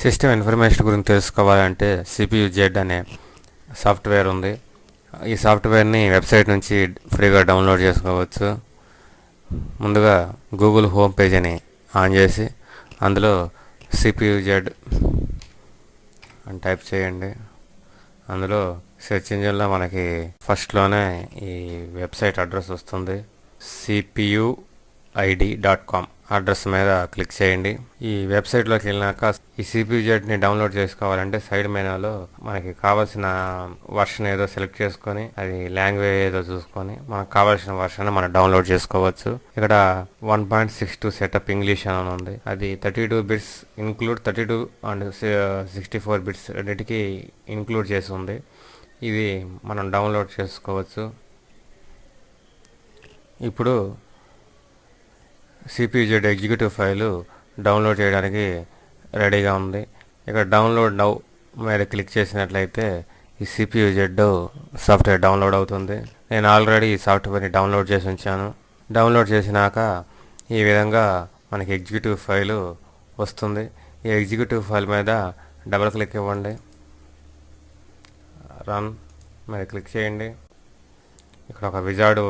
System information గురించి తెలుసుకోవాలంటే CPU Z అనే సాఫ్ట్వేర్ ఉంది. ఈ సాఫ్ట్వేర్ని వెబ్సైట్ నుంచి ఫ్రీగా డౌన్లోడ్ చేసుకోవచ్చు. ముందుగా గూగుల్ హోమ్ పేజీని ఆన్ చేసి అందులో CPU జెడ్ అని టైప్ చేయండి. అందులో సెర్చ్ ఇంజిన్లో మనకి ఫస్ట్లోనే ఈ వెబ్సైట్ అడ్రస్ వస్తుంది. cpuid.com అడ్రస్ మీద క్లిక్ చేయండి. ఈ వెబ్సైట్లోకి వెళ్ళినాక ఈ CPU జెడ్ని డౌన్లోడ్ చేసుకోవాలంటే సైడ్ మెనూలో మనకి కావాల్సిన వర్షన్ ఏదో సెలెక్ట్ చేసుకొని అది లాంగ్వేజ్ ఏదో చూసుకొని మనకు కావాల్సిన వర్షన్ మనం డౌన్లోడ్ చేసుకోవచ్చు. ఇక్కడ 1.62 సెటప్ ఇంగ్లీష్ అని ఉంది. అది 32 బిట్స్ ఇంక్లూడ్ 32 అండ్ 64 బిట్స్ రెండింటికి ఇంక్లూడ్ చేసి ఉంది. ఇది మనం డౌన్లోడ్ చేసుకోవచ్చు. ఇప్పుడు CPU Z executive file download చేయడానికి రెడీగా ఉంది. ఇక్కడ డౌన్లోడ్ నౌ మీద క్లిక్ చేసినట్లయితే ఈ CPU జెడ్ సాఫ్ట్వేర్ డౌన్లోడ్ అవుతుంది. నేను ఆల్రెడీ ఈ సాఫ్ట్వేర్ని డౌన్లోడ్ చేసి ఉంచాను. డౌన్లోడ్ చేసినాక ఈ విధంగా మనకి ఎగ్జిక్యూటివ్ ఫైలు వస్తుంది. ఈ ఎగ్జిక్యూటివ్ ఫైల్ మీద డబుల్ క్లిక్ ఇవ్వండి. రన్ మీద క్లిక్ చేయండి. ఇక్కడ ఒక విజార్డ్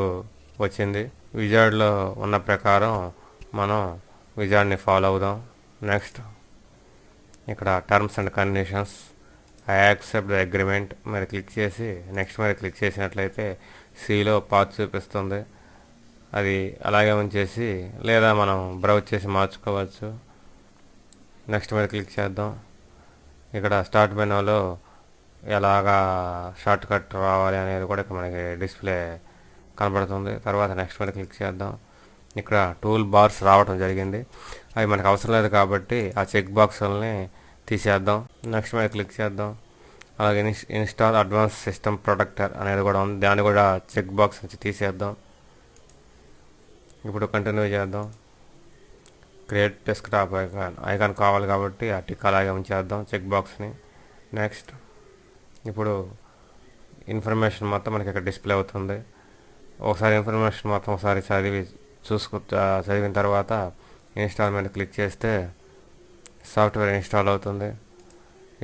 వచ్చింది. విజార్డ్లో ఉన్న ప్రకారం మనం విజార్డ్ని ఫాలో అవుదాం. నెక్స్ట్ ఇక్కడ terms and conditions I accept the agreement మీద క్లిక్ చేసి నెక్స్ట్ మీద క్లిక్ చేసినట్లయితే సిలో పాత్ చూపిస్తుంది. అది అలాగే ఉంచేసి లేదా మనం బ్రౌజ్ చేసి మార్చుకోవచ్చు. నెక్స్ట్ మీద క్లిక్ చేద్దాం. ఇక్కడ స్టార్ట్ మెనూలో ఎలాగా షార్ట్ కట్ రావాలి అనేది కూడా ఇక్కడ మనకి డిస్ప్లే కనబడుతుంది. తర్వాత నెక్స్ట్ మీద క్లిక్ చేద్దాం. ఇక్కడ టూల్ బార్స్ రావడం జరిగింది. అవి మనకు అవసరం లేదు కాబట్టి ఆ చెక్ బాక్సులని తీసేద్దాం. నెక్స్ట్ మీద క్లిక్ చేద్దాం. అలాగే ఇన్స్టాల్ అడ్వాన్స్ సిస్టమ్ ప్రొటెక్టర్ అనేది కూడా ఉంది. దాన్ని కూడా చెక్ బాక్స్ నుంచి తీసేద్దాం. ఇప్పుడు కంటిన్యూ చేద్దాం. క్రియేట్ డెస్క్టాప్ ఐకాన్ కావాలి కాబట్టి ఆ టిక్ అలాగే ఉంచేద్దాం చెక్ బాక్స్ని. నెక్స్ట్ ఇప్పుడు ఇన్ఫర్మేషన్ మొత్తం మనకి ఇక్కడ డిస్ప్లే అవుతుంది. ఒకసారి ఇన్ఫర్మేషన్ మొత్తం ఒకసారి చదివిన తర్వాత ఇన్స్టాల్ మీద క్లిక్ చేస్తే సాఫ్ట్వేర్ ఇన్స్టాల్ అవుతుంది.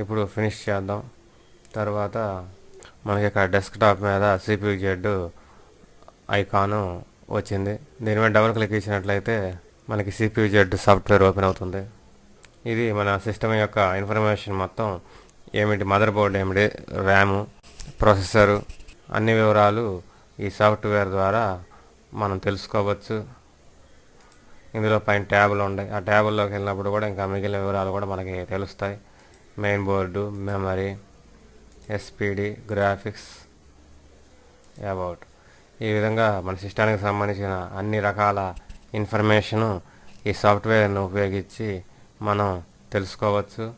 ఇప్పుడు ఫినిష్ చేద్దాం. తర్వాత మనకి ఇక్కడ డెస్క్టాప్ మీద CPU జెడ్ ఐకాను వచ్చింది. దీని మీద డబుల్ క్లిక్ ఇచ్చినట్లయితే మనకి CPU జెడ్ సాఫ్ట్వేర్ ఓపెన్ అవుతుంది. ఇది మన సిస్టమ్ యొక్క ఇన్ఫర్మేషన్ మొత్తం ఏమిటి, మదర్ బోర్డు ఏమిటి, ర్యాము, ప్రాసెసరు అన్ని వివరాలు ఈ సాఫ్ట్వేర్ ద్వారా మనం తెలుసుకోవచ్చు. ఇందులో పైన ట్యాబులు ఉన్నాయి. ఆ ట్యాబుల్లోకి వెళ్ళినప్పుడు కూడా ఇంకా మిగిలిన వివరాలు కూడా మనకి తెలుస్తాయి. Main board, memory, SPD, graphics, about. ఈ విధంగా మన సిస్టానికి సంబంధించిన అన్ని రకాల ఇన్ఫర్మేషను ఈ సాఫ్ట్వేర్ను ఉపయోగించి మనం తెలుసుకోవచ్చు.